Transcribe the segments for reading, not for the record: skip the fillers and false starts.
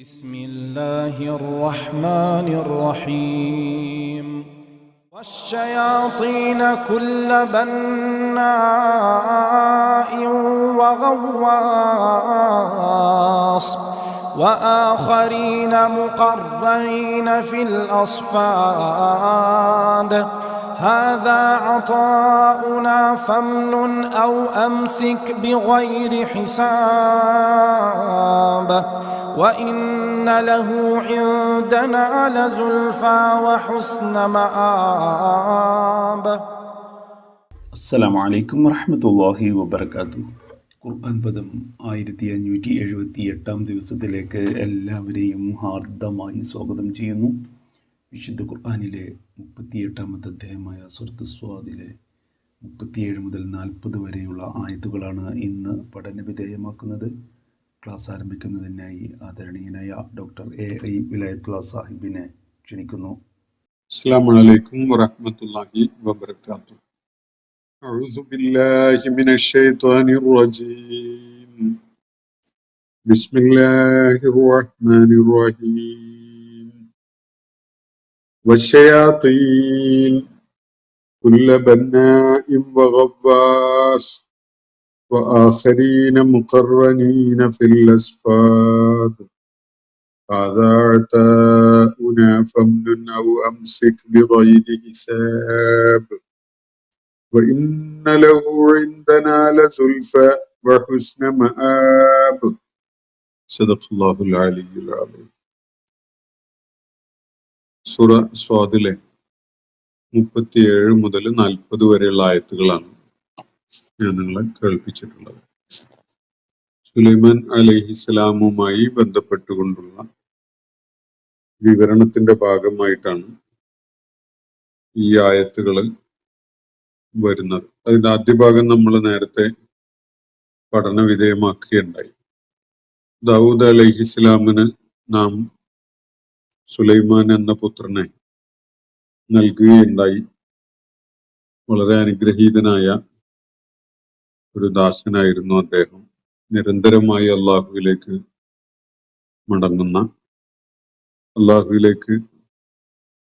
بسم الله الرحمن الرحيم والشياطين كل بناء وغواص وآخرين مقرنين في الأصفاد هذا عطاؤنا فامنن أو أمسك بغير حساب وإن له عندنا لزلفى وحسن مآب. അസ്സലാമു അലൈക്കും വറഹ്മത്തുള്ളാഹി വബറകാതുഹു. ഖുർആൻ പദം 1578 ദിവസത്തിലേക്ക് എല്ലാവരെയും ഹാർദമായി സ്വാഗതം ചെയ്യുന്നു. വിശുദ്ധ ഖുർആനിലെ 38 അധ്യായമായ സൂറത്ത് സ്വാദിലെ 37 മുതൽ 40 വരെയുള്ള ആയത്തുകളാണ് ഇന്ന് പഠനവിധേയമാക്കുന്നത്. ക്ലാസ് ആരംഭിക്കുന്നതിനായി ആദരണീയനായ ഡോക്ടർ A.I. വിലായത്തുള്ള സാഹിബിനെ ക്ഷണിക്കുന്നു. അസ്സലാമു അലൈക്കും വറഹ്മത്തുള്ളാഹി വബറകാതുഹു. أعوذ بالله من الشيطان الرجيم. بسم الله الرحمن الرحيم. والشياطين كل بناء وغواص وآخرين مقرنين في الأصفاد هذا عطاؤنا فامنن أو أمسك بغير حساب وإن له عندنا لزلفى وحسن مآب. صدق الله العلي العظيم. സൂറ സ്വാദിലെ 37 മുതൽ 40 വരെയുള്ള ആയത്തുകളാണ് ഞാൻ നിങ്ങളെ കേൾപ്പിച്ചിട്ടുള്ളത്. സുലൈമാൻ അലൈഹിസ്സലാമുമായി ബന്ധപ്പെട്ടുകൊണ്ടുള്ള വിവരണത്തിന്റെ ഭാഗമായിട്ടാണ് ഈ ആയത്തുകൾ വരുന്നത്. അതിന്റെ ആദ്യ ഭാഗം നമ്മൾ നേരത്തെ പഠന വിധേയമാക്കുകയുണ്ടായി. ദാവൂദ് അലൈഹിസ്സലാമിന് നാം സുലൈമാൻ എന്ന പുത്രനെ നൽകുകയുണ്ടായി. വളരെ അനുഗ്രഹീതനായ ഒരു ദാസനായിരുന്നു അദ്ദേഹം. നിരന്തരമായി അള്ളാഹുവിലേക്ക് മടങ്ങുന്ന, അള്ളാഹുവിലേക്ക്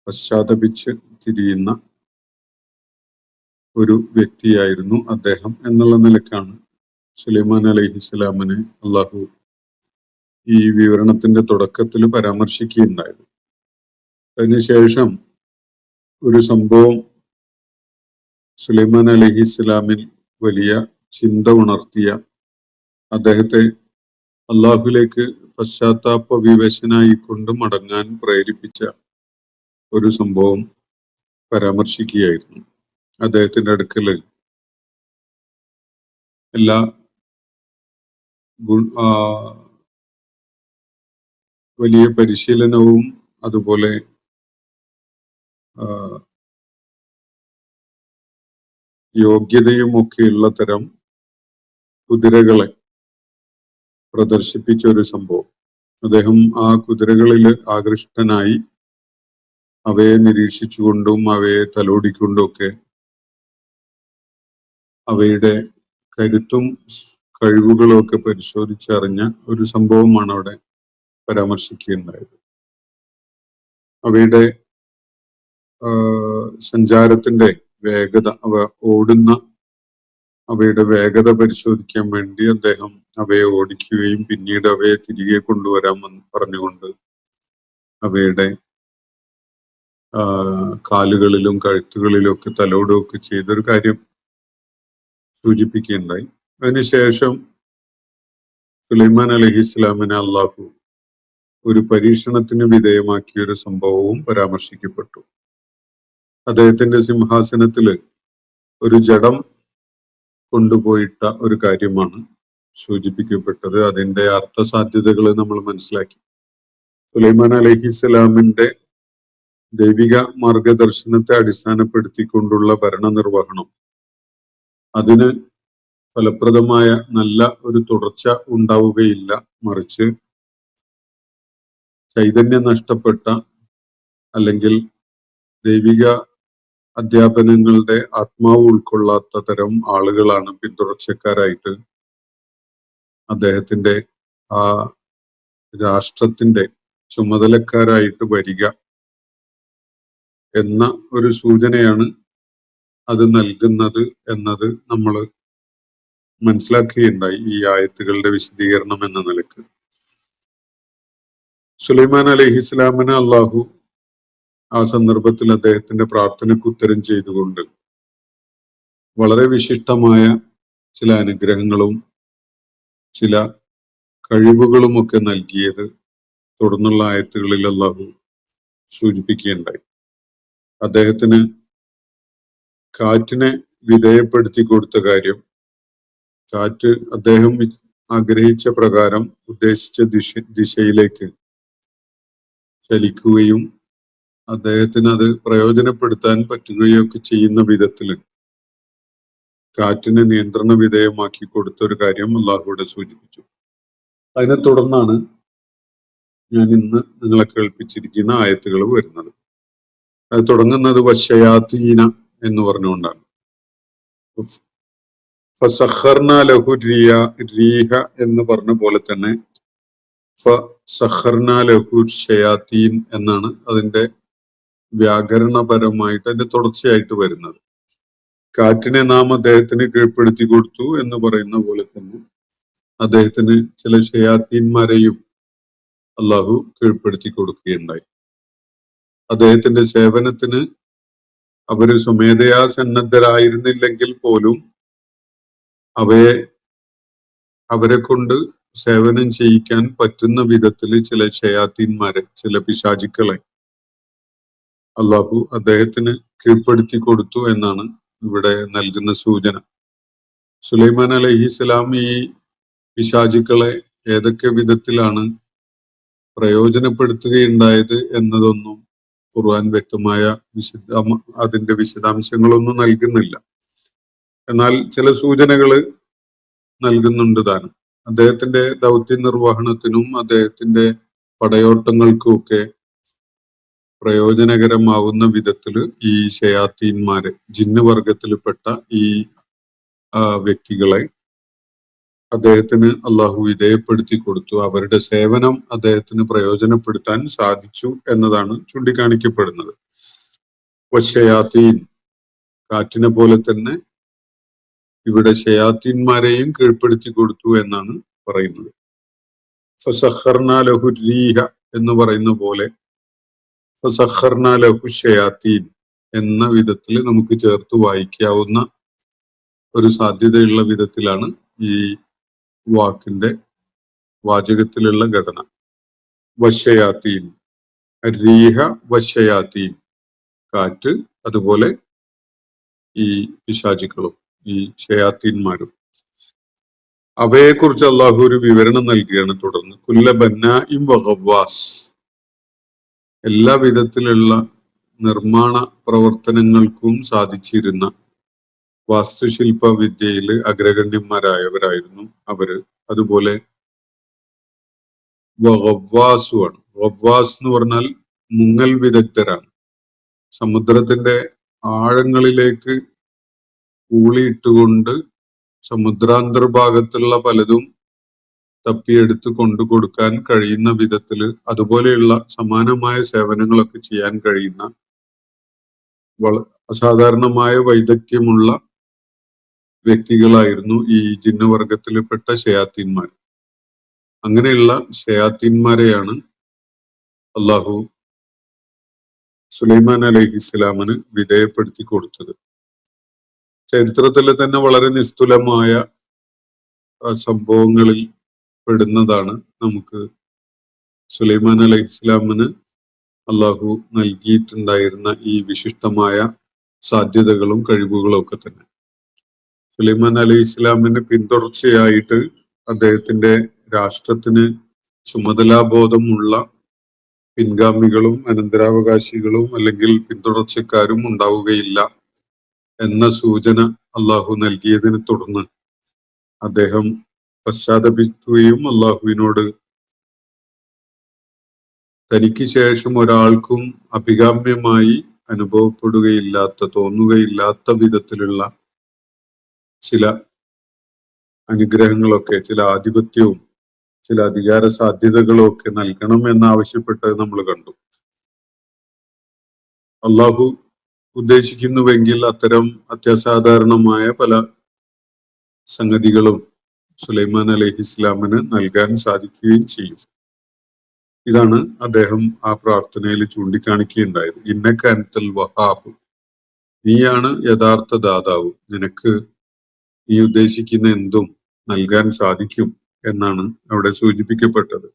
പശ്ചാത്തപിച്ച് തിരിയുന്ന ഒരു വ്യക്തിയായിരുന്നു അദ്ദേഹം എന്നുള്ള നിലക്കാണ് സുലൈമാൻ അലൈഹിസ്സലാമിനെ അള്ളാഹു ഈ വിവരണത്തിന്റെ തുടക്കത്തിൽ പരാമർശിക്കുകയുണ്ടായത്. അതിനുശേഷം ഒരു സംഭവം സുലൈമാൻ അലൈഹിസ്സലാമിൽ വലിയ ചിന്ത ഉണർത്തിയ, അദ്ദേഹത്തെ അള്ളാഹുലേക്ക് പശ്ചാത്താപ വിവശനായിക്കൊണ്ട് മടങ്ങാൻ പ്രേരിപ്പിച്ച ഒരു സംഭവം പരാമർശിക്കുകയായിരുന്നു. അദ്ദേഹത്തിന്റെ അടുക്കല് എല്ലാ വലിയ പരിശീലനവും അതുപോലെ യോഗ്യതയും ഒക്കെയുള്ള തരം കുതിരകളെ പ്രദർശിപ്പിച്ച ഒരു സംഭവം. അദ്ദേഹം ആ കുതിരകളിൽ ആകൃഷ്ടനായി അവയെ നിരീക്ഷിച്ചുകൊണ്ടും അവയെ തലോടിക്കൊണ്ടും ഒക്കെ അവയുടെ കരുത്തും കഴിവുകളും ഒക്കെ പരിശോധിച്ചറിഞ്ഞ ഒരു സംഭവമാണ് അവിടെ പരാമർശിക്കുകയുണ്ടായത്. അവയുടെ സഞ്ചാരത്തിന്റെ വേഗത, അവയുടെ വേഗത പരിശോധിക്കാൻ വേണ്ടി അദ്ദേഹം അവയെ ഓടിക്കുകയും പിന്നീട് അവയെ തിരികെ കൊണ്ടുവരാമെന്ന് പറഞ്ഞുകൊണ്ട് അവയുടെ കാലുകളിലും കഴുത്തുകളിലും ഒക്കെ തലോടുകയൊക്കെ ചെയ്തൊരു കാര്യം സൂചിപ്പിക്കുകയുണ്ടായി. അതിനുശേഷം സുലൈമാൻ അലൈഹിസ്സലാമിനെ അള്ളാഹു ഒരു പരീക്ഷണത്തിന് വിധേയമാക്കിയ ഒരു സംഭവവും പരാമർശിക്കപ്പെട്ടു. അദ്ദേഹത്തിന്റെ സിംഹാസനത്തില് ഒരു ജഡം കൊണ്ടുപോയിട്ട ഒരു കാര്യമാണ് സൂചിപ്പിക്കപ്പെട്ടത്. അതിന്റെ അർത്ഥസാധ്യതകൾ നമ്മൾ മനസ്സിലാക്കി. സുലൈമാൻ അലൈഹിസ്സലാമിന്റെ ദൈവിക മാർഗദർശനത്തെ അടിസ്ഥാനപ്പെടുത്തിക്കൊണ്ടുള്ള ഭരണനിർവഹണം, അതിന് ഫലപ്രദമായ നല്ല ഒരു തുടർച്ച ഉണ്ടാവുകയില്ല. മറിച്ച് ചൈതന്യം നഷ്ടപ്പെട്ട, അല്ലെങ്കിൽ ദൈവിക അധ്യാപനങ്ങളുടെ ആത്മാവ് ഉൾക്കൊള്ളാത്ത തരം ആളുകളാണ് പിന്തുടർച്ചക്കാരായിട്ട് അദ്ദേഹത്തിന്റെ ആ രാഷ്ട്രത്തിന്റെ ചുമതലക്കാരായിട്ട് വരിക എന്ന ഒരു സൂചനയാണ് അത് നൽകുന്നത് എന്നത് നമ്മൾ മനസ്സിലാക്കുകയുണ്ടായി ഈ ആയത്തുകളുടെ വിശദീകരണം എന്ന നിലക്ക്. സുലൈമാൻ അലൈഹിസ്ലാമിന് അള്ളാഹു ആ സന്ദർഭത്തിൽ അദ്ദേഹത്തിന്റെ പ്രാർത്ഥനയ്ക്ക് ഉത്തരം ചെയ്തുകൊണ്ട് വളരെ വിശിഷ്ടമായ ചില അനുഗ്രഹങ്ങളും ചില കഴിവുകളും ഒക്കെ നൽകിയത് തുടർന്നുള്ള ആയത്തുകളിൽ അള്ളാഹു സൂചിപ്പിക്കുകയുണ്ടായി. അദ്ദേഹത്തിന് കാറ്റിനെ വിധേയപ്പെടുത്തി കൊടുത്ത കാര്യം, കാറ്റ് അദ്ദേഹം ആഗ്രഹിച്ച പ്രകാരം ഉദ്ദേശിച്ച ദിശയിലേക്ക് ചലിക്കുകയും അദ്ദേഹത്തിന് അത് പ്രയോജനപ്പെടുത്താൻ പറ്റുകയൊക്കെ ചെയ്യുന്ന വിധത്തില് കാറ്റിനെ നിയന്ത്രണ വിധേയമാക്കി കൊടുത്ത ഒരു കാര്യം അള്ളാഹുവിടെ സൂചിപ്പിച്ചു. അതിനെ തുടർന്നാണ് ഞാൻ ഇന്ന് നിങ്ങളെ കേൾപ്പിച്ചിരിക്കുന്ന ആയത്തുകൾ വരുന്നത്. അത് തുടങ്ങുന്നത് വശയാത്തീന എന്ന് പറഞ്ഞുകൊണ്ടാണ്. ഫസഖർന ലഹു റീഹ എന്ന് പറഞ്ഞ പോലെ തന്നെ ഫസഖർന ലഹു ഷയാത്തീൻ എന്നാണ് അതിന്റെ വ്യാകരണപരമായിട്ട് അതിന്റെ തുടർച്ചയായിട്ട് വരുന്നത്. കാറ്റിനെ നാം അദ്ദേഹത്തിന് കീഴ്പ്പെടുത്തി കൊടുത്തു എന്ന് പറയുന്ന പോലെ തന്നെ അദ്ദേഹത്തിന് ചില ഷയാത്തീന്മാരെയും അള്ളാഹു കീഴ്പ്പെടുത്തി കൊടുക്കുകയുണ്ടായി. അദ്ദേഹത്തിന്റെ സേവനത്തിന് അവര് സ്വമേധയാ സന്നദ്ധരായിരുന്നില്ലെങ്കിൽ പോലും അവരെ കൊണ്ട് സേവനം ചെയ്യിക്കാൻ പറ്റുന്ന വിധത്തിൽ ചില ഷയാത്തീന്മാരെ, ചില പിശാചുക്കളെ അള്ളാഹു അദ്ദേഹത്തിന് കീഴ്പ്പെടുത്തി കൊടുത്തു എന്നാണ് ഇവിടെ നൽകുന്ന സൂചന. സുലൈമാൻ അലൈഹിസ്സലാം ഈ പിശാചുക്കളെ ഏതൊക്കെ വിധത്തിലാണ് പ്രയോജനപ്പെടുത്തുകയുണ്ടായത് എന്നതൊന്നും ഖുർആൻ വ്യക്തമായ അതിന്റെ വിശദാംശങ്ങളൊന്നും നൽകുന്നില്ല. എന്നാൽ ചില സൂചനകൾ നൽകുന്നുണ്ട് താനും. അദ്ദേഹത്തിന്റെ ദൗത്യ നിർവഹണത്തിനും അദ്ദേഹത്തിന്റെ പടയോട്ടങ്ങൾക്കും ഒക്കെ പ്രയോജനകരമാവുന്ന വിധത്തില് ഈ ഷയാത്തീന്മാരെ, ജിന്നുവർഗത്തിൽപ്പെട്ട ഈ വ്യക്തികളെ അദ്ദേഹത്തിന് അള്ളാഹു വിധേയപ്പെടുത്തി കൊടുത്തു. അവരുടെ സേവനം അദ്ദേഹത്തിന് പ്രയോജനപ്പെടുത്താൻ സാധിച്ചു എന്നതാണ് ചൂണ്ടിക്കാണിക്കപ്പെടുന്നത്. വശയാത്തീൻ, കാറ്റിനെ പോലെ തന്നെ ഇവിടെ ഷയാത്തീന്മാരെയും കീഴ്പ്പെടുത്തി കൊടുത്തു എന്നാണ് പറയുന്നത്. ഫസഖർന ലഹു റീഹ എന്ന് പറയുന്ന പോലെ ഫസഖർന ലഹു ഷയാത്തീൻ എന്ന വിധത്തിൽ നമുക്ക് ചേർത്ത് വായിക്കാവുന്ന ഒരു സാധ്യതയുള്ള വിധത്തിലാണ് ഈ വാക്കിന്റെ വാചകത്തിലുള്ള ഘടന. വശയാത്തീൻ, റീഹ വശയാത്തീൻ, കാറ്റ്, അതുപോലെ ഈ പിശാചുക്കളും ഈ ഷയാത്തീന്മാരും. അവയെക്കുറിച്ച് അള്ളാഹു ഒരു വിവരണം നൽകുകയാണ് തുടർന്ന്. കുല്ല ബന്നാഇം വഗവ്വാസ്, എല്ലാ വിധത്തിലുള്ള നിർമ്മാണ പ്രവർത്തനങ്ങൾക്കും സാധിച്ചിരുന്ന വാസ്തുശില്പ വിദ്യയിൽ അഗ്രഗണ്യന്മാരായവരായിരുന്നു അവര്. അതുപോലെ വഗവ്വാസുമാണ്. ഗവ്വാസ് എന്ന് പറഞ്ഞാൽ മുങ്ങൽ വിദഗ്ധരാണ്. സമുദ്രത്തിന്റെ ആഴങ്ങളിലേക്ക് ഊളിയിട്ടുകൊണ്ട് സമുദ്രാന്തർഭാഗത്തുള്ള പലതും തപ്പിയെടുത്ത് കൊണ്ടു കൊടുക്കാൻ കഴിയുന്ന വിധത്തില് അതുപോലെയുള്ള സമാനമായ സേവനങ്ങളൊക്കെ ചെയ്യാൻ കഴിയുന്ന അസാധാരണമായ വൈദഗ്ധ്യമുള്ള വ്യക്തികളായിരുന്നു ഈ ജിന്നുവർഗത്തിൽപ്പെട്ട ഷയാത്തീന്മാർ. അങ്ങനെയുള്ള ഷയാത്തീന്മാരെയാണ് അള്ളാഹു സുലൈമാൻ അലൈഹിസ്സലാമിന് വിധേയപ്പെടുത്തി കൊടുത്തത്. ചരിത്രത്തിലെ തന്നെ വളരെ നിസ്തുലമായ സംഭവങ്ങളിൽ പെടുന്നതാണ് നമുക്ക് സുലൈമാൻ അലൈഹിസ്സലാമിന് അള്ളാഹു നൽകിയിട്ടുണ്ടായിരുന്ന ഈ വിശിഷ്ടമായ സാധ്യതകളും കഴിവുകളും ഒക്കെ തന്നെ. സുലൈമാൻ അലൈഹിസ്സലാമിന് പിന്തുടർച്ചയായിട്ട് അദ്ദേഹത്തിന്റെ രാഷ്ട്രത്തിന് ചുമതലാബോധമുള്ള പിൻഗാമികളും അനന്തരാവകാശികളും അല്ലെങ്കിൽ പിന്തുടർച്ചക്കാരും ഉണ്ടാവുകയില്ല എന്ന സൂചന അള്ളാഹു നൽകിയതിനെ തുടർന്ന് അദ്ദേഹം പശ്ചാത്തപിക്കുകയും അള്ളാഹുവിനോട് തനിക്ക് ശേഷം ഒരാൾക്കും അഭികാമ്യമായി അനുഭവപ്പെടുകയില്ലാത്ത, തോന്നുകയില്ലാത്ത വിധത്തിലുള്ള ചില അനുഗ്രഹങ്ങളൊക്കെ, ചില ആധിപത്യവും ചില അധികാര സാധ്യതകളും ഒക്കെ നൽകണം എന്നാവശ്യപ്പെട്ടത് നമ്മൾ കണ്ടു. അള്ളാഹു ഉദ്ദേശിക്കുന്നുവെങ്കിൽ അത്തരം അത്യസാധാരണമായ പല സംഗതികളും സുലൈമാൻ അലൈഹിസ്ലാമിന് നൽകാൻ സാധിക്കുകയും ചെയ്യും. ഇതാണ് അദ്ദേഹം ആ പ്രാർത്ഥനയിൽ ചൂണ്ടിക്കാണിക്കുകയുണ്ടായത്. ഇന്നക അൻതൽ വഹാബ്, നീയാണ് യഥാർത്ഥ ദാതാവ്, നിനക്ക് നീ ഉദ്ദേശിക്കുന്ന എന്തും നൽകാൻ സാധിക്കും എന്നാണ് അവിടെ സൂചിപ്പിക്കപ്പെട്ടത്.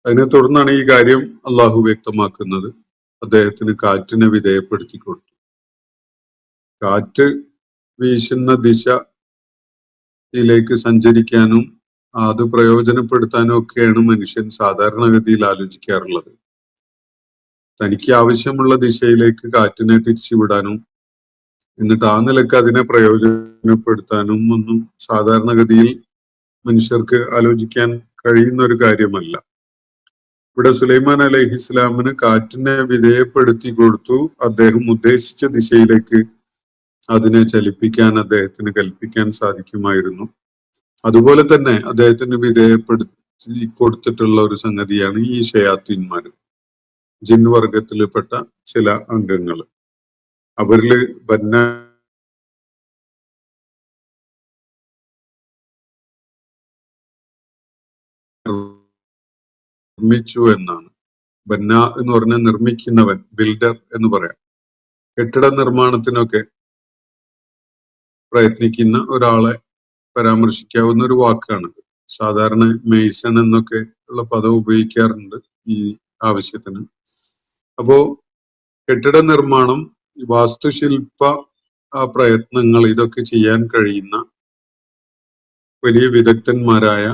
അതിനെ തുടർന്നാണ് ഈ കാര്യം അള്ളാഹു വ്യക്തമാക്കുന്നത്. അദ്ദേഹത്തിന് കാറ്റിനെ വിധേയപ്പെടുത്തി കൊടുത്തു. കാറ്റ് വീശുന്ന ദിശയിലേക്ക് സഞ്ചരിക്കാനും അത് പ്രയോജനപ്പെടുത്താനും ഒക്കെയാണ് മനുഷ്യൻ സാധാരണഗതിയിൽ ആലോചിക്കാറുള്ളത്. തനിക്ക് ആവശ്യമുള്ള ദിശയിലേക്ക് കാറ്റിനെ തിരിച്ചുവിടാനും എന്നിട്ട് ആ നിലക്ക് അതിനെ പ്രയോജനപ്പെടുത്താനും ഒന്നും സാധാരണഗതിയിൽ മനുഷ്യർക്ക് ആലോചിക്കാൻ കഴിയുന്ന ഒരു കാര്യമല്ല. ഇവിടെ സുലൈമാൻ അലൈഹിസ്ലാമിന് കാറ്റിനെ വിധേയപ്പെടുത്തി കൊടുത്തു. അദ്ദേഹം ഉദ്ദേശിച്ച ദിശയിലേക്ക് അതിനെ ചലിപ്പിക്കാൻ അദ്ദേഹത്തിന് കൽപ്പിക്കാൻ സാധിക്കുമായിരുന്നു. അതുപോലെ തന്നെ അദ്ദേഹത്തിന് വിധേയപ്പെടുത്തി കൊടുത്തിട്ടുള്ള ഒരു സംഗതിയാണ് ഈ ഷയാത്തീന്മാർ, ജിൻ വർഗത്തിൽപ്പെട്ട ചില അംഗങ്ങൾ. അവരില് നിർമ്മിച്ചു എന്നാണ്. ബന്ന എന്ന് പറഞ്ഞാൽ നിർമ്മിക്കുന്നവൻ, ബിൽഡർ എന്ന് പറയാം. കെട്ടിട നിർമ്മാണത്തിനൊക്കെ പ്രയത്നിക്കുന്ന ഒരാളെ പരാമർശിക്കാവുന്ന ഒരു വാക്കാണ്. സാധാരണ മെയ്സൺ എന്നൊക്കെ ഉള്ള പദം ഉപയോഗിക്കാറുണ്ട് ഈ ആവശ്യത്തിന്. അപ്പോ കെട്ടിട നിർമ്മാണം, വാസ്തുശില്പ പ്രയത്നങ്ങൾ, ഇതൊക്കെ ചെയ്യാൻ കഴിയുന്ന വലിയ വിദഗ്ധന്മാരായ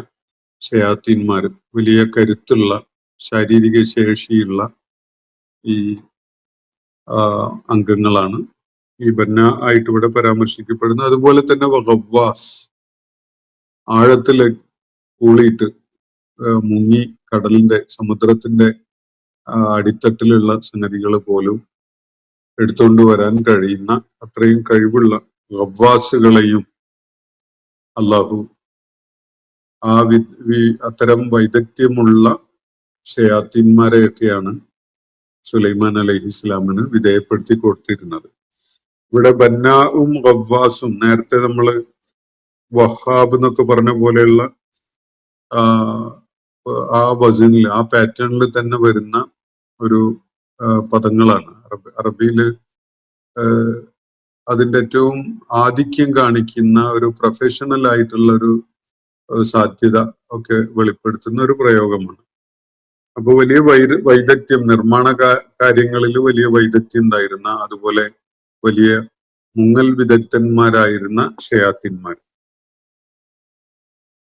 ഷയാത്തീന്മാർ, വലിയ കരുത്തുള്ള ശാരീരിക ശേഷിയുള്ള ഈ അംഗങ്ങളാണ് ഈ ബന്ന ആയിട്ട് ഇവിടെ പരാമർശിക്കപ്പെടുന്നത്. അതുപോലെ തന്നെ ഗവ്വാസ്, ആഴത്തില് കൂളിയിട്ട് മുങ്ങി കടലിന്റെ സമുദ്രത്തിന്റെ അടിത്തട്ടിലുള്ള സംഗതികൾ പോലും എടുത്തുകൊണ്ട് വരാൻ കഴിയുന്ന അത്രയും കഴിവുള്ള ഗവ്വാസുകളെയും അള്ളാഹു അത്തരം വൈദഗ്ധ്യമുള്ള ഷയാത്തീന്മാരെയൊക്കെയാണ് സുലൈമാൻ അലൈഹിസ്ലാമിന് വിധേയപ്പെടുത്തി കൊടുത്തിരുന്നത്. ഇവിടെ ബന്നാവും ഗവ്വാസും, നേരത്തെ നമ്മൾ വഹാബ് എന്നൊക്കെ പറഞ്ഞ പോലെയുള്ള ആ വസനിൽ, ആ പാറ്റേണിൽ തന്നെ വരുന്ന ഒരു പദങ്ങളാണ്. അറബിയില് അതിന്റെ ഏറ്റവും ആധിക്യം കാണിക്കുന്ന ഒരു പ്രൊഫഷണൽ ആയിട്ടുള്ള ഒരു സാധ്യത ഒക്കെ വെളിപ്പെടുത്തുന്ന ഒരു പ്രയോഗമാണ്. അപ്പൊ വലിയ വൈദഗ്ധ്യം, നിർമ്മാണ കാര്യങ്ങളിൽ വലിയ വൈദഗ്ധ്യം ഉണ്ടായിരുന്ന, അതുപോലെ വലിയ മുങ്ങൽ വിദഗ്ധന്മാരായിരുന്ന ഷയാത്തീന്മാർ.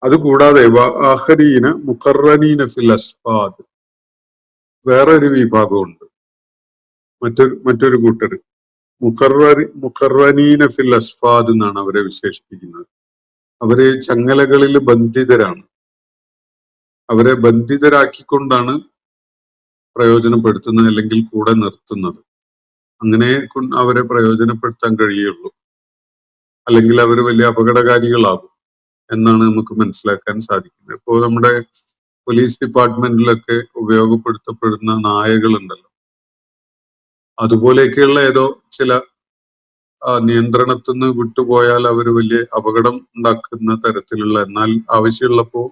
അതുകൂടാതെ ആഖരീന മുഖറനീന ഫിൽ അസ്ഫാദ്, വേറൊരു വിഭാഗമുണ്ട്, മറ്റൊരു കൂട്ടർ. മുഖറനീന ഫിൽ അസ്ഫാദ് എന്നാണ് അവരെ വിശേഷിപ്പിക്കുന്നത്. അവര് ചങ്ങലകളിൽ ബന്ധിതരാണ്. അവരെ ബന്ധിതരാക്കിക്കൊണ്ടാണ് പ്രയോജനപ്പെടുത്തുന്നത്, അല്ലെങ്കിൽ കൂടെ നിർത്തുന്നത്. അങ്ങനെ അവരെ പ്രയോജനപ്പെടുത്താൻ കഴിയുള്ളൂ, അല്ലെങ്കിൽ അവർ വലിയ അപകടകാരികളാകും എന്നാണ് നമുക്ക് മനസ്സിലാക്കാൻ സാധിക്കുന്നത്. ഇപ്പോൾ നമ്മുടെ പോലീസ് ഡിപ്പാർട്ട്മെന്റിലൊക്കെ ഉപയോഗപ്പെടുത്തപ്പെടുന്ന നായകളുണ്ടല്ലോ, അതുപോലെയൊക്കെയുള്ള ഏതോ ചില നിയന്ത്രണത്തിൽ നിന്ന് വിട്ടുപോയാൽ അവർ വലിയ അപകടം ഉണ്ടാക്കുന്ന തരത്തിലുള്ള, എന്നാൽ ആവശ്യമുള്ളപ്പോ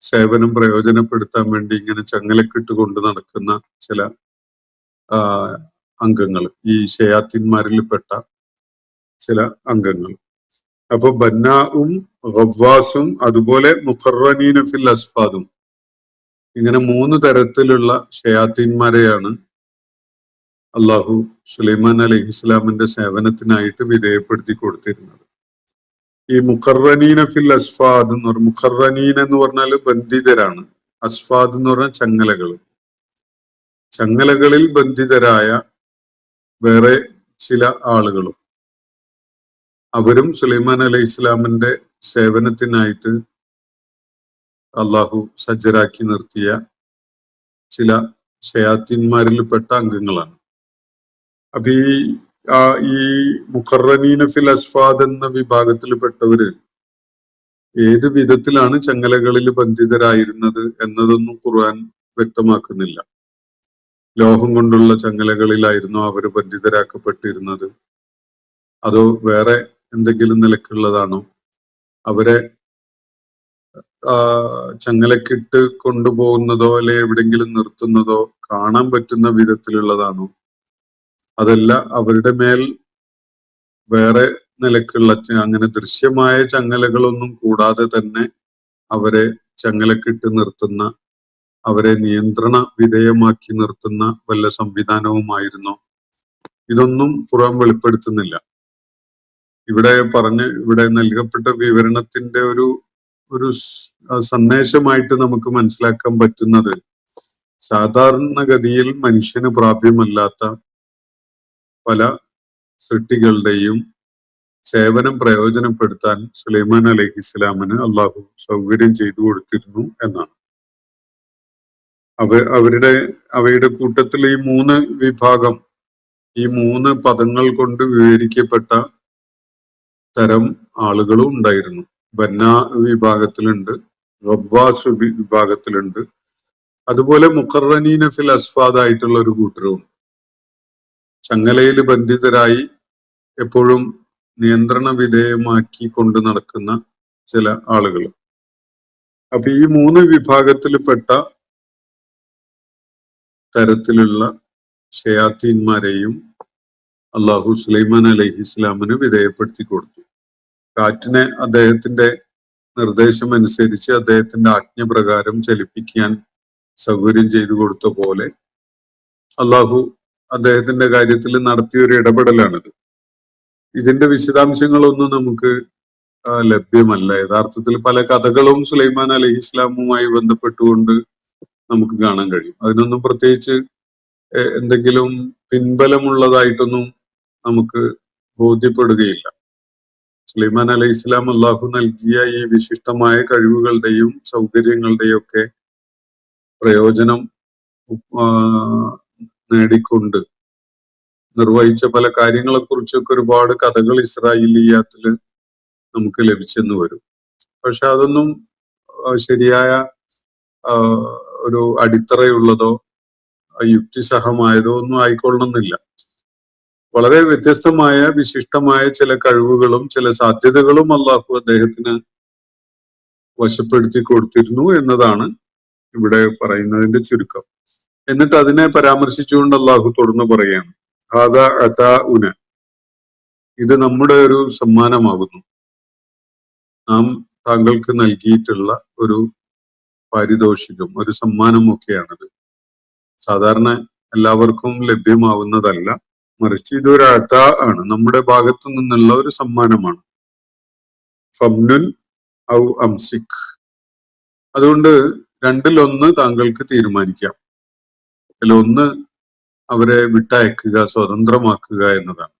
സേവനം പ്രയോജനപ്പെടുത്താൻ വേണ്ടി ഇങ്ങനെ ചങ്ങലക്കിട്ട് കൊണ്ട് നടക്കുന്ന ചില അംഗങ്ങൾ, ഈ ഷയാത്തീന്മാരിൽപ്പെട്ട ചില അംഗങ്ങൾ. അപ്പൊ ബന്നാവും ഗവ്വാസും അതുപോലെ മുഖറനീന ഫിൽ അസ്ഫാദും, ഇങ്ങനെ 3 തരത്തിലുള്ള ഷയാത്തീന്മാരെയാണ് അള്ളാഹു സുലൈമാൻ അലൈഹിസ്ലാമിന്റെ സേവനത്തിനായിട്ട് വിധേയപ്പെടുത്തി കൊടുത്തിരുന്നത്. ഈ മുഖറനീന ഫിൽ അസ്ഫാദ് എന്ന് പറഞ്ഞ, മുഖറനീൻ എന്ന് പറഞ്ഞാൽ ബന്ധിതരാണ്, അസ്ഫാദ് എന്ന് പറഞ്ഞാൽ ചങ്ങലകൾ. ചങ്ങലകളിൽ ബന്ധിതരായ വേറെ ചില ആളുകളും, അവരും സുലൈമാൻ അലൈഹി ഇസ്ലാമിന്റെ സേവനത്തിനായിട്ട് അള്ളാഹു സജ്ജരാക്കി നിർത്തിയ ചില ഷയാത്തീന്മാരിൽപ്പെട്ട അംഗങ്ങളാണ്. അപ്പൊ ഈ മുഖറനീന ഫിൽ അസ്ഫാദ് എന്ന വിഭാഗത്തിൽപ്പെട്ടവര് ഏത് വിധത്തിലാണ് ചങ്ങലകളിൽ ബന്ധിതരായിരുന്നത് എന്നതൊന്നും ഖുർആൻ വ്യക്തമാക്കുന്നില്ല. ലോഹം കൊണ്ടുള്ള ചങ്ങലകളിലായിരുന്നോ അവർ ബന്ധിതരാക്കപ്പെട്ടിരുന്നത്, അതോ വേറെ എന്തെങ്കിലും നിലക്കുള്ളതാണോ? അവരെ ചങ്ങലക്കിട്ട് കൊണ്ടുപോകുന്നതോ അല്ലെ എവിടെങ്കിലും നിർത്തുന്നതോ കാണാൻ പറ്റുന്ന വിധത്തിലുള്ളതാണോ? അതല്ല അവരുടെ മേൽ വേറെ നിലക്കുള്ള അങ്ങനെ ദൃശ്യമായ ചങ്ങലകളൊന്നും കൂടാതെ തന്നെ അവരെ ചങ്ങലക്കിട്ട് നിർത്തുന്ന, അവരെ നിയന്ത്രണ വിധേയമാക്കി നിർത്തുന്ന വല്ല സംവിധാനവുമായിരുന്നോ? ഇതൊന്നും ഖുർആൻ വെളിപ്പെടുത്തുന്നില്ല. ഇവിടെ നൽകപ്പെട്ട വിവരണത്തിന്റെ ഒരു സന്ദേശമായിട്ട് നമുക്ക് മനസ്സിലാക്കാൻ പറ്റുന്നത്, സാധാരണഗതിയിൽ മനുഷ്യന് പ്രാപ്യമല്ലാത്ത പല സൃഷ്ടികളുടെയും സേവനം പ്രയോജനപ്പെടുത്താൻ സുലൈമാൻ അലൈഹിസ്സലാമിന് അള്ളാഹു സൗകര്യം ചെയ്തു കൊടുത്തിരുന്നു എന്നാണ്. അവയുടെ കൂട്ടത്തിൽ ഈ 3 വിഭാഗം, ഈ 3 പദങ്ങൾ കൊണ്ട് വിവരിക്കപ്പെട്ട തരം ആളുകളും ഉണ്ടായിരുന്നു. ബന്ന വിഭാഗത്തിലുണ്ട്, ഗവ്വാസ് വിഭാഗത്തിലുണ്ട്, അതുപോലെ മുഖറനീന ഫിൽ അസ്ഫാദ് ആയിട്ടുള്ള ഒരു കൂട്ടരും. ചങ്ങലയിൽ ബന്ധിതരായി എപ്പോഴും നിയന്ത്രണ വിധേയമാക്കി കൊണ്ട് നടക്കുന്ന ചില ആളുകൾ. അപ്പൊ ഈ 3 വിഭാഗത്തിൽപ്പെട്ട തരത്തിലുള്ള ഷയാത്തീന്മാരെയും അള്ളാഹു സുലൈമാൻ അലൈഹിസ്ലാമിന് വിധേയപ്പെടുത്തി കൊടുത്തു. കാറ്റിനെ അദ്ദേഹത്തിന്റെ നിർദ്ദേശം അനുസരിച്ച് അദ്ദേഹത്തിന്റെ ആജ്ഞപ്രകാരം ചലിപ്പിക്കാൻ സൗകര്യം ചെയ്തു കൊടുത്ത പോലെ അള്ളാഹു അദ്ദേഹത്തിന്റെ കാര്യത്തിൽ നടത്തിയൊരു ഇടപെടലാണിത്. ഇതിന്റെ വിശദാംശങ്ങളൊന്നും നമുക്ക് ലഭ്യമല്ല. യഥാർത്ഥത്തിൽ പല കഥകളും സുലൈമാൻ അലൈഹിസ്ലാമുമായി ബന്ധപ്പെട്ടുകൊണ്ട് നമുക്ക് കാണാൻ കഴിയും. അതിനൊന്നും പ്രത്യേകിച്ച് എന്തെങ്കിലും പിൻബലമുള്ളതായിട്ടൊന്നും നമുക്ക് ബോധ്യപ്പെടുകയില്ല. സുലൈമാൻ അലൈഹി ഇസ്ലാം അള്ളാഹു നൽകിയ ഈ വിശിഷ്ടമായ കഴിവുകളുടെയും സൗകര്യങ്ങളുടെയും ഒക്കെ പ്രയോജനം നേടിക്കൊണ്ട് നിർവഹിച്ച പല കാര്യങ്ങളെ കുറിച്ചൊക്കെ ഒരുപാട് കഥകൾ ഇസ്രായേലിയാത്തില് നമുക്ക് ലഭിച്ചെന്ന് വരും. പക്ഷെ അതൊന്നും ശരിയായ ഒരു അടിത്തറയുള്ളതോ യുക്തിസഹമായതോ ഒന്നും ആയിക്കൊള്ളണമെന്നില്ല. വളരെ വ്യത്യസ്തമായ വിശിഷ്ടമായ ചില കഴിവുകളും ചില സാധ്യതകളും അള്ളാഹു അദ്ദേഹത്തിന് വശപ്പെടുത്തി കൊടുത്തിരുന്നു എന്നതാണ് ഇവിടെ പറയുന്നതിന്റെ ചുരുക്കം. എന്നിട്ട് അതിനെ പരാമർശിച്ചുകൊണ്ട് അള്ളാഹു തുടർന്ന് പറയുകയാണ്, ഹാദാ അതാഉന, ഇത് നമ്മുടെ ഒരു സമ്മാനമാകുന്നു, നാം താങ്കൾക്ക് നൽകിയിട്ടുള്ള ഒരു പാരിതോഷികം, ഒരു സമ്മാനമൊക്കെയാണിത്. സാധാരണ എല്ലാവർക്കും ലഭ്യമാവുന്നതല്ല, മറിച്ച് ഇതൊരു അതാ ആണ്, നമ്മുടെ ഭാഗത്തു നിന്നുള്ള ഒരു സമ്മാനമാണ്. ഫംനുൻ ഔ അംസിക്, അതുകൊണ്ട് രണ്ടിലൊന്ന് താങ്കൾക്ക് തീരുമാനിക്കാം. അതിലൊന്ന് അവരെ വിട്ടയക്കുക, സ്വതന്ത്രമാക്കുക എന്നതാണ്.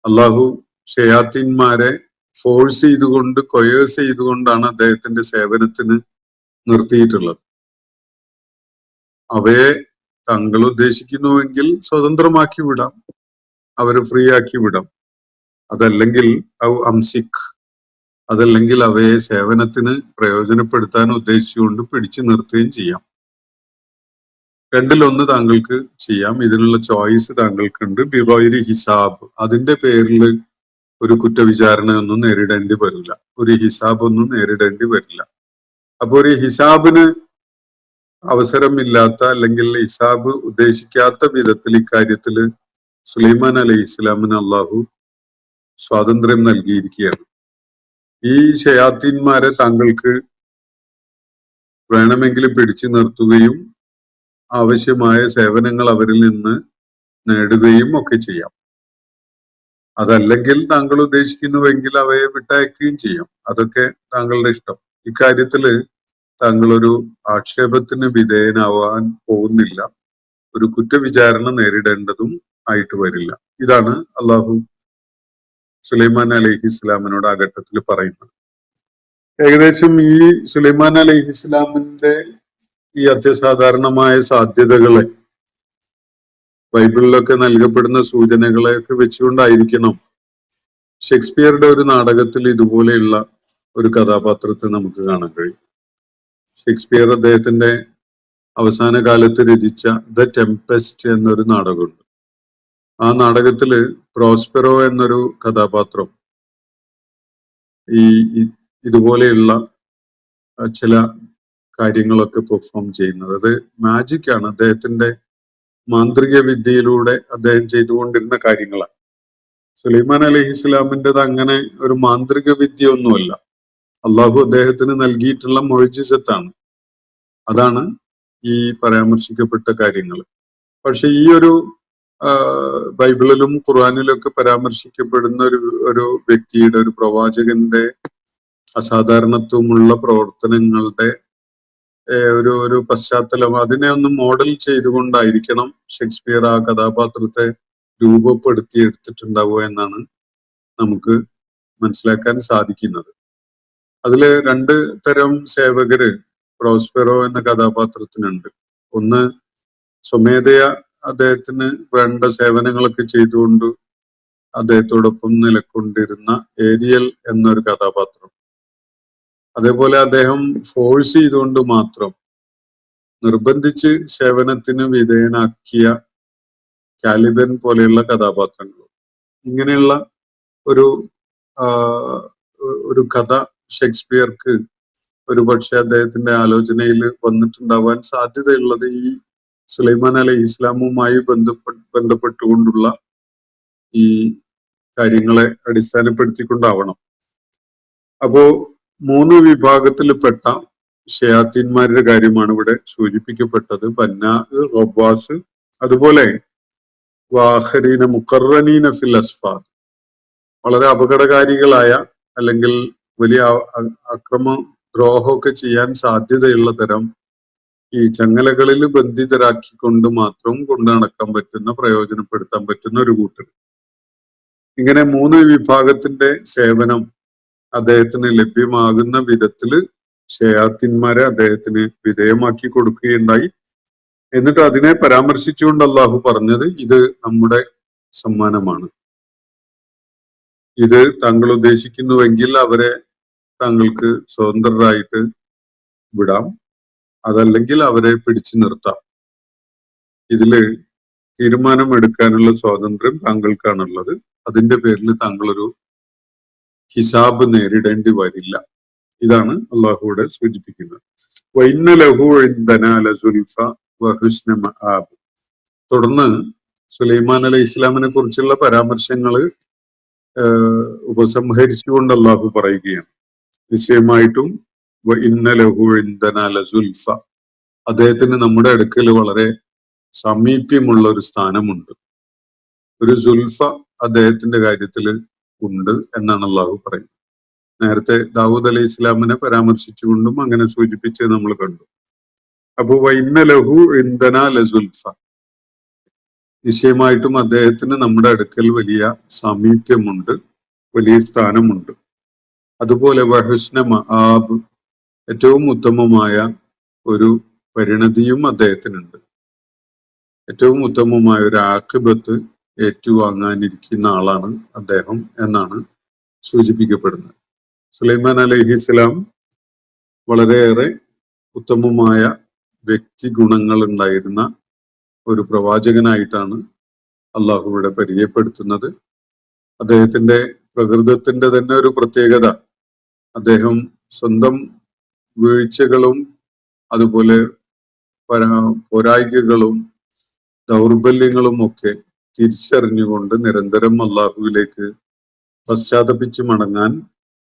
അള്ളാഹു ഷയാത്തീന്മാരെ ഫോഴ്സ് ചെയ്തുകൊണ്ട്, കൊയേഴ്സ് ചെയ്തുകൊണ്ടാണ് അദ്ദേഹത്തിന്റെ സേവനത്തിന് നിർത്തിയിട്ടുള്ളത്. അവയെ താങ്കൾ ഉദ്ദേശിക്കുന്നുവെങ്കിൽ സ്വതന്ത്രമാക്കി വിടാം, അവരെ ഫ്രീ ആക്കി വിടാം. അതല്ലെങ്കിൽ ഔ അംസിക്, അതല്ലെങ്കിൽ അവയെ സേവനത്തിന് പ്രയോജനപ്പെടുത്താൻ ഉദ്ദേശിച്ചുകൊണ്ട് പിടിച്ചു നിർത്തുകയും ചെയ്യാം. രണ്ടിലൊന്ന് താങ്കൾക്ക് ചെയ്യാം. ഇതിനുള്ള ചോയ്സ് താങ്കൾക്കുണ്ട്. ബിഗൈരി ഹിസാബ്, അതിന്റെ പേരിൽ ഒരു കുറ്റവിചാരണ ഒന്നും നേരിടേണ്ടി വരില്ല, ഒരു ഹിസാബ് ഒന്നും നേരിടേണ്ടി വരില്ല. അപ്പൊ ഒരു ഹിസാബിന് അവസരമില്ലാത്ത അല്ലെങ്കിൽ ഹിസാബ് ഉദ്ദേശിക്കാത്ത വിധത്തിൽ ഇക്കാര്യത്തിൽ സുലൈമാൻ അലൈഹി ഇസ്ലാമിന് അള്ളാഹു സ്വാതന്ത്ര്യം നൽകിയിരിക്കുകയാണ്. ഈ ഷയാത്തീന്മാരെ താങ്കൾക്ക് വേണമെങ്കിൽ പിടിച്ചു നിർത്തുകയും ആവശ്യമായ സേവനങ്ങൾ അവരിൽ നിന്ന് നേടുകയും ഒക്കെ ചെയ്യാം. അതല്ലെങ്കിൽ താങ്കൾ ഉദ്ദേശിക്കുന്നുവെങ്കിൽ അവയെ വിട്ടയക്കുകയും ചെയ്യാം. അതൊക്കെ താങ്കളുടെ ഇഷ്ടം. ഇക്കാര്യത്തില് താങ്കൾ ഒരു ആക്ഷേപത്തിന് വിധേയനാവാൻ പോകുന്നില്ല, ഒരു കുറ്റവിചാരണ നേരിടേണ്ടതും ആയിട്ട് വരില്ല. ഇതാണ് അള്ളാഹു സുലൈമാൻ അലൈഹി ഇസ്ലാമിനോട് ആ ഘട്ടത്തിൽ പറയുന്നത്. ഏകദേശം ഈ സുലൈമാൻ അലൈഹി ഇസ്ലാമിന്റെ ഈ അത്യസാധാരണമായ സാധ്യതകളെ, ബൈബിളിലൊക്കെ നൽകപ്പെടുന്ന സൂചനകളെയൊക്കെ വെച്ചുകൊണ്ടായിരിക്കണം ഷേക്സ്പിയറുടെ ഒരു നാടകത്തിൽ ഇതുപോലെയുള്ള ഒരു കഥാപാത്രത്തെ നമുക്ക് കാണാൻ കഴിയും. ഷേക്സ്പിയർ അദ്ദേഹത്തിന്റെ അവസാന കാലത്ത് രചിച്ച ദ ടെംപെസ്റ്റ് എന്നൊരു നാടകമുണ്ട്. ആ നാടകത്തില് പ്രോസ്പെറോ എന്നൊരു കഥാപാത്രം ഇതുപോലെയുള്ള ചില കാര്യങ്ങളൊക്കെ പെർഫോം ചെയ്യുന്നത്. അത് മാജിക് ആണ്. അദ്ദേഹത്തിന്റെ മാന്ത്രിക വിദ്യയിലൂടെ അദ്ദേഹം ചെയ്തുകൊണ്ടിരുന്ന കാര്യങ്ങളാണ്. സുലൈമാൻ അലൈഹി ഇസ്ലാമിൻ്റെത് അങ്ങനെ ഒരു മാന്ത്രിക വിദ്യ ഒന്നുമല്ല. അള്ളാഹു അദ്ദേഹത്തിന് നൽകിയിട്ടുള്ള മൊഴിജിസത്താണ്. അതാണ് ഈ പരാമർശിക്കപ്പെട്ട കാര്യങ്ങൾ. പക്ഷെ ഈ ഒരു ബൈബിളിലും ഖുർആനിലും ഒക്കെ പരാമർശിക്കപ്പെടുന്ന ഒരു വ്യക്തിയുടെ, ഒരു പ്രവാചകന്റെ അസാധാരണത്വമുള്ള പ്രവർത്തനങ്ങളുടെ ഒരു പശ്ചാത്തലം, അതിനെ ഒന്ന് മോഡൽ ചെയ്തുകൊണ്ടായിരിക്കണം ഷേക്സ്പിയർ ആ കഥാപാത്രത്തെ രൂപപ്പെടുത്തിയെടുത്തിട്ടുണ്ടാവുക എന്നാണ് നമുക്ക് മനസ്സിലാക്കാൻ സാധിക്കുന്നത്. അതില് രണ്ട് തരം സേവകര് പ്രോസ്പെറോ എന്ന കഥാപാത്രത്തിനുണ്ട്. ഒന്ന് സ്വമേധയാ അദ്ദേഹത്തിന് വേണ്ട സേവനങ്ങളൊക്കെ ചെയ്തുകൊണ്ട് അദ്ദേഹത്തോടൊപ്പം നിലകൊണ്ടിരുന്ന ഏരിയൽ എന്നൊരു കഥാപാത്രം. അതേപോലെ അദ്ദേഹം ഫോഴ്സ് ചെയ്തുകൊണ്ട് മാത്രം നിർബന്ധിച്ച് സേവനത്തിന് വിധേയനാക്കിയ കാലിബൻ പോലെയുള്ള കഥാപാത്രങ്ങൾ. ഇങ്ങനെയുള്ള ഒരു കഥ ഷേക്സ്പിയർക്ക് ഒരുപക്ഷെ അദ്ദേഹത്തിന്റെ ആലോചനയിൽ വന്നിട്ടുണ്ടാവാൻ സാധ്യതയുള്ളത് ഈ സുലൈമാൻ അലൈഹി ഇസ്ലാമുമായി ബന്ധപ്പെട്ടുകൊണ്ടുള്ള ഈ കാര്യങ്ങളെ അടിസ്ഥാനപ്പെടുത്തിക്കൊണ്ടാവണം. അപ്പോ 3 വിഭാഗത്തിൽപ്പെട്ട ഷയാത്തീന്മാരുടെ കാര്യമാണ് ഇവിടെ സൂചിപ്പിക്കപ്പെട്ടത്. ബന്നാ, ഗവ്വാസ്, അതുപോലെ വാഹരീന മുഖറനീന ഫിൽ അസ്ഫാദ്, വളരെ അപകടകാരികളായ അല്ലെങ്കിൽ വലിയ ദ്രോഹമൊക്കെ ചെയ്യാൻ സാധ്യതയുള്ള തരം ഈ ചങ്ങലകളിൽ ബന്ധിതരാക്കിക്കൊണ്ട് മാത്രം കൊണ്ടു നടക്കാൻ പറ്റുന്ന, പ്രയോജനപ്പെടുത്താൻ പറ്റുന്ന ഒരു കൂട്ടർ. ഇങ്ങനെ 3 വിഭാഗത്തിന്റെ സേവനം അദ്ദേഹത്തിന് ലഭ്യമാകുന്ന വിധത്തില് ഷയാത്തിന്മാരെ അദ്ദേഹത്തിന് വിധേയമാക്കി കൊടുക്കുകയുണ്ടായി. എന്നിട്ട് അതിനെ പരാമർശിച്ചുകൊണ്ട് അള്ളാഹു പറഞ്ഞത്, ഇത് നമ്മുടെ സമ്മാനമാണ്. ഇത് താങ്കൾ ഉദ്ദേശിക്കുന്നുവെങ്കിൽ അവരെ താങ്കൾക്ക് സ്വതന്ത്രരായിട്ട് വിടാം, അതല്ലെങ്കിൽ അവരെ പിടിച്ചു നിർത്താം. ഇതില് തീരുമാനമെടുക്കാനുള്ള സ്വാതന്ത്ര്യം താങ്കൾക്കാണുള്ളത്. അതിന്റെ പേരിൽ താങ്കളൊരു ഹിസാബ് നേരിടേണ്ടി വരില്ല. ഇതാണ് അള്ളാഹുവിടെ സൂചിപ്പിക്കുന്നത്. വഇന്ന ലഹു ഇൻദനാ ലസുൽഫ വഹുസ്ന മആബ്. തുടർന്ന് സുലൈമാൻ അലൈഹി ഇസ്ലാമിനെ കുറിച്ചുള്ള പരാമർശങ്ങള് ഉപസംഹരിച്ചുകൊണ്ട് അള്ളാഹു പറയുകയാണ്, നിശ്ചയമായിട്ടും വഇന്ന ലഹു ഇൻദനാ ലസുൽഫ, അദ്ദേഹത്തിന് നമ്മുടെ അടുക്കൽ വളരെ സമീപ്യമുള്ള ഒരു സ്ഥാനമുണ്ട്, ഒരു സുൽഫ അദ്ദേഹത്തിന്റെ കാര്യത്തിൽ ഉണ്ട് എന്നാണ് അള്ളാഹു പറയുന്നത്. നേരത്തെ ദാവൂദ് അലൈഹി ഇസ്ലാമിനെ പരാമർശിച്ചുകൊണ്ടും അങ്ങനെ സൂചിപ്പിച്ച് നമ്മൾ കണ്ടു. അപ്പൊ വഇന്ന ലഹു ഇൻദനാ ലസുൽഫ, നിശ്ചയമായിട്ടും അദ്ദേഹത്തിന് നമ്മുടെ അടുക്കൽ വലിയ സാമീപ്യമുണ്ട്, വലിയ സ്ഥാനമുണ്ട്. അതുപോലെ വഹുസ്ന മആബ്, ഏറ്റവും ഉത്തമമായ ഒരു പരിണതിയും അദ്ദേഹത്തിനുണ്ട്. ഏറ്റവും ഉത്തമമായ ഒരു ആഖിബത്ത് ഏറ്റുവാങ്ങാനിരിക്കുന്ന ആളാണ് അദ്ദേഹം എന്നാണ് സൂചിപ്പിക്കപ്പെടുന്നത്. സുലൈമാൻ അലൈഹി ഇസ്ലാം വളരെയേറെ ഉത്തമമായ വ്യക്തി ഗുണങ്ങൾ ഉണ്ടായിരുന്ന ഒരു പ്രവാചകനായിട്ടാണ് അള്ളാഹു ഇവിടെ പരിചയപ്പെടുത്തുന്നത്. അദ്ദേഹത്തിന്റെ പ്രകൃതത്തിന്റെ തന്നെ ഒരു പ്രത്യേകത, അദ്ദേഹം സ്വന്തം വീഴ്ചകളും അതുപോലെ പോരായ്കകളും ദൗർബല്യങ്ങളും ഒക്കെ തിരിച്ചറിഞ്ഞുകൊണ്ട് നിരന്തരം അള്ളാഹുവിലേക്ക് പശ്ചാത്തപിച്ച് മടങ്ങാൻ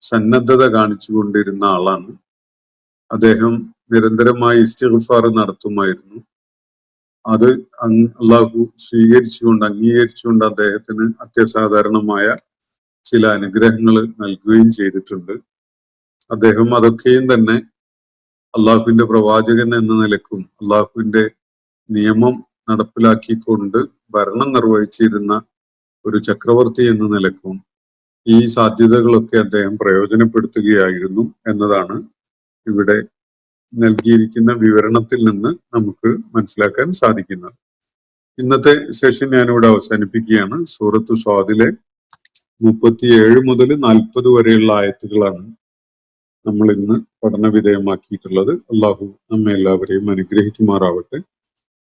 സന്നദ്ധത കാണിച്ചുകൊണ്ടിരുന്ന ആളാണ്. അദ്ദേഹം നിരന്തരമായി ഇസ്തിഗ്ഫാർ നടത്തുമായിരുന്നു. അത് അള്ളാഹു സ്വീകരിച്ചുകൊണ്ട്, അംഗീകരിച്ചുകൊണ്ട് അദ്ദേഹത്തിന് അത്യസാധാരണമായ ചില അനുഗ്രഹങ്ങൾ നൽകുകയും ചെയ്തിട്ടുണ്ട്. അദ്ദേഹം അതൊക്കെയും തന്നെ അള്ളാഹുവിന്റെ പ്രവാചകൻ എന്ന നിലക്കും അള്ളാഹുവിന്റെ നിയമം നടപ്പിലാക്കിക്കൊണ്ട് ഭരണം നിർവഹിച്ചിരുന്ന ഒരു ചക്രവർത്തി എന്ന നിലക്കും ഈ സാധ്യതകളൊക്കെ അദ്ദേഹം പ്രയോജനപ്പെടുത്തുകയായിരുന്നു എന്നതാണ് ഇവിടെ നൽകിയിരിക്കുന്ന വിവരണത്തിൽ നിന്ന് നമുക്ക് മനസ്സിലാക്കാൻ സാധിക്കുന്നത്. ഇന്നത്തെ സെഷൻ ഞാനിവിടെ അവസാനിപ്പിക്കുകയാണ്. സൂറത്ത് സ്വാദിലെ 37 മുതൽ 40 വരെയുള്ള ആയത്തുകളാണ് നമ്മൾ ഇന്ന് പഠന വിധേയമാക്കിയിട്ടുള്ളത്. അള്ളാഹു നമ്മെ എല്ലാവരെയും അനുഗ്രഹിക്കുമാറാവട്ടെ.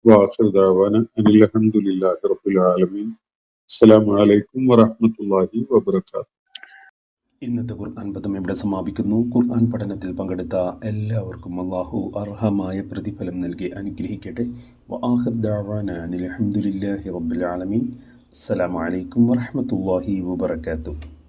വാഖിർ ദഅവാന അനിൽ ഹംദുലില്ലാഹി റബ്ബിൽ ആലമീൻ. അസ്സലാമു അലൈക്കും വറഹ്മത്തുള്ളാഹി വബറകാതുഹു. ഇന്നത്തെ ഖുർആൻ പദം ഇവിടെ സമാപിക്കുന്നു. ഖുർആൻ പഠനത്തിൽ പങ്കെടുത്ത എല്ലാവർക്കും അല്ലാഹു അർഹമായ പ്രതിഫലം നൽകി അനുഗ്രഹിക്കട്ടെ. വആഖിർ ദഅവാന അനിൽ ഹംദുലില്ലാഹി റബ്ബിൽ ആലമീൻ. അസ്സലാമു അലൈക്കും വറഹ്മത്തുള്ളാഹി വബറകാതുഹു.